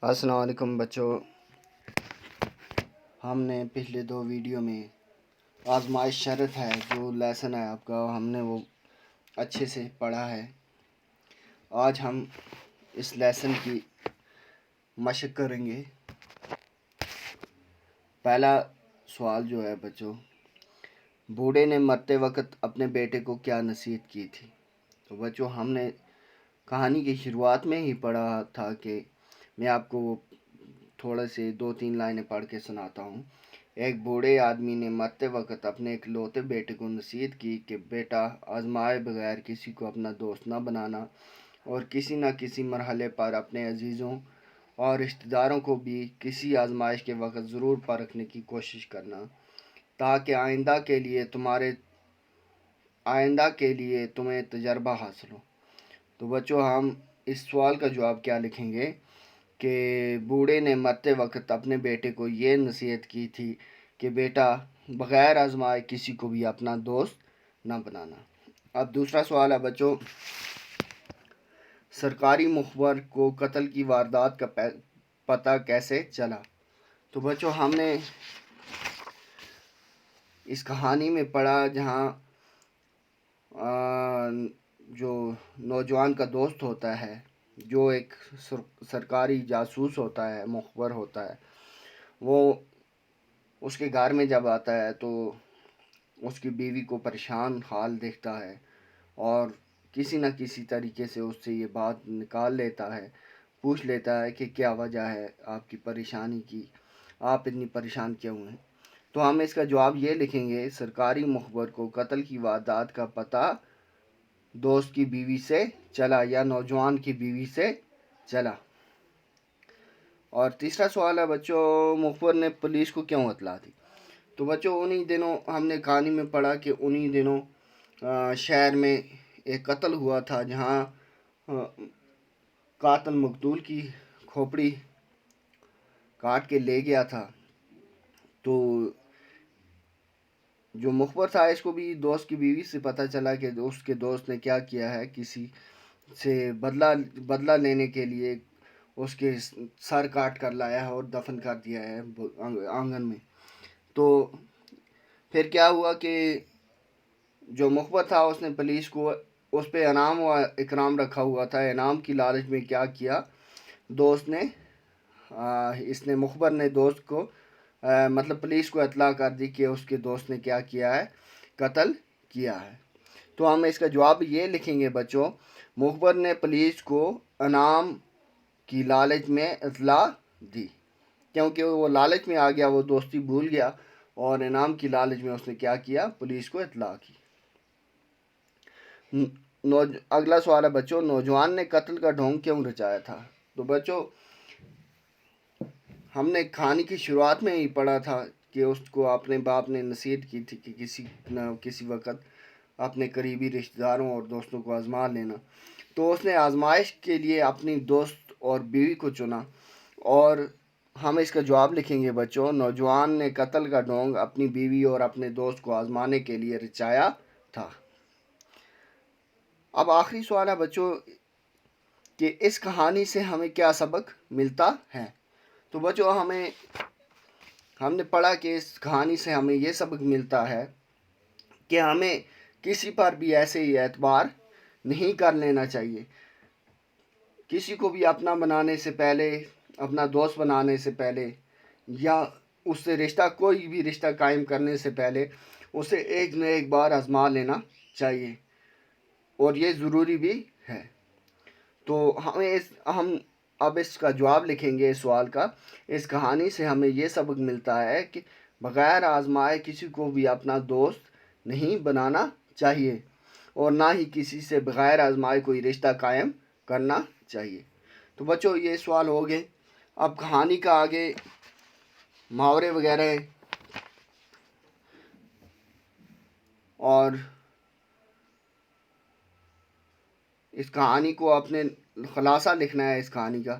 السلام علیکم بچوں، ہم نے پچھلے 2 ویڈیو میں آزمائش شرط ہے جو لیسن ہے آپ کا، ہم نے وہ اچھے سے پڑھا ہے۔ آج ہم اس لیسن کی مشق کریں گے۔ پہلا سوال جو ہے بچوں، بوڑھے نے مرتے وقت اپنے بیٹے کو کیا نصیحت کی تھی؟ تو بچوں ہم نے کہانی کی شروعات میں ہی پڑھا تھا کہ میں آپ کو وہ تھوڑے سے 2-3 لائنیں پڑھ کے سناتا ہوں۔ ایک بوڑھے آدمی نے مرتے وقت اپنے اکلوتے بیٹے کو نصیحت کی کہ بیٹا، آزمائے بغیر کسی کو اپنا دوست نہ بنانا، اور کسی نہ کسی مرحلے پر اپنے عزیزوں اور رشتہ داروں کو بھی کسی آزمائش کے وقت ضرور پرکھنے کی کوشش کرنا، تاکہ آئندہ کے لیے تمہیں تجربہ حاصل ہو۔ تو بچوں ہم اس سوال کا جواب کیا لکھیں گے کہ بوڑھے نے مرتے وقت اپنے بیٹے کو یہ نصیحت کی تھی کہ بیٹا، بغیر آزمائے کسی کو بھی اپنا دوست نہ بنانا۔ اب دوسرا سوال ہے بچوں، سرکاری مخبر کو قتل کی واردات کا پتہ کیسے چلا؟ تو بچوں ہم نے اس کہانی میں پڑھا جہاں جو نوجوان کا دوست ہوتا ہے، جو ایک سرکاری جاسوس ہوتا ہے، مخبر ہوتا ہے، وہ اس کے گھر میں جب آتا ہے تو اس کی بیوی کو پریشان حال دیکھتا ہے اور کسی نہ کسی طریقے سے اس سے یہ بات نکال لیتا ہے، پوچھ لیتا ہے کہ کیا وجہ ہے آپ کی پریشانی کی، آپ اتنی پریشان کیوں ہیں؟ تو ہم اس کا جواب یہ لکھیں گے، سرکاری مخبر کو قتل کی واردات کا پتہ دوست کی بیوی سے چلا یا نوجوان کی بیوی سے چلا۔ اور تیسرا سوال ہے بچوں، مخبر نے پولیس کو کیوں اطلاع دی؟ تو بچوں انہی دنوں ہم نے کہانی میں پڑھا کہ انہی دنوں شہر میں ایک قتل ہوا تھا جہاں قاتل مقتول کی کھوپڑی کاٹ کے لے گیا تھا۔ تو جو مخبر تھا اس کو بھی دوست کی بیوی سے پتہ چلا کہ اس کے دوست نے کیا کیا ہے، کسی سے بدلہ لینے کے لیے اس کے سر کاٹ کر لایا ہے اور دفن کر دیا ہے آنگن میں۔ تو پھر کیا ہوا کہ جو مخبر تھا اس نے پولیس کو، اس پہ انعام و اکرام رکھا ہوا تھا، انعام کی لالچ میں کیا کیا دوست نے، مخبر نے دوست کو مطلب پولیس کو اطلاع کر دی کہ اس کے دوست نے کیا کیا ہے، قتل کیا ہے۔ تو ہم اس کا جواب یہ لکھیں گے بچوں، مخبر نے پولیس کو انعام کی لالچ میں اطلاع دی، کیونکہ وہ لالچ میں آ گیا، وہ دوستی بھول گیا اور انعام کی لالچ میں اس نے کیا کیا، پولیس کو اطلاع کی۔ اگلا سوال ہے بچوں، نوجوان نے قتل کا ڈھونگ کیوں رچایا تھا؟ تو بچوں ہم نے کہانی کی شروعات میں ہی پڑھا تھا کہ اس کو اپنے باپ نے نصیحت کی تھی کہ کسی نہ کسی وقت اپنے قریبی رشتہ داروں اور دوستوں کو آزما لینا۔ تو اس نے آزمائش کے لیے اپنی دوست اور بیوی کو چنا، اور ہم اس کا جواب لکھیں گے بچوں، نوجوان نے قتل کا ڈھونگ اپنی بیوی اور اپنے دوست کو آزمانے کے لیے رچایا تھا۔ اب آخری سوال ہے بچوں کہ اس کہانی سے ہمیں کیا سبق ملتا ہے؟ تو بچوں ہم نے پڑھا کہ اس کہانی سے ہمیں یہ سبق ملتا ہے کہ ہمیں کسی پر بھی ایسے ہی اعتبار نہیں کر لینا چاہیے۔ کسی کو بھی اپنا بنانے سے پہلے، اپنا دوست بنانے سے پہلے، یا اس سے کوئی بھی رشتہ قائم کرنے سے پہلے اسے ایک نہ ایک بار آزما لینا چاہیے، اور یہ ضروری بھی ہے۔ تو ہم اب اس کا جواب لکھیں گے اس سوال کا، اس کہانی سے ہمیں یہ سبق ملتا ہے کہ بغیر آزمائے کسی کو بھی اپنا دوست نہیں بنانا چاہیے، اور نہ ہی کسی سے بغیر آزمائے کوئی رشتہ قائم کرنا چاہیے۔ تو بچوں یہ سوال ہو گئے، اب کہانی کا آگے محاورے وغیرہ ہیں، اور اس کہانی کو اپنے خلاصہ لکھنا ہے اس کہانی کا۔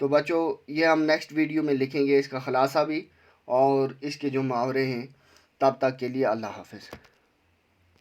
تو بچوں یہ ہم نیکسٹ ویڈیو میں لکھیں گے اس کا خلاصہ بھی اور اس کے جو محاورے ہیں۔ تب تک کے لیے اللہ حافظ۔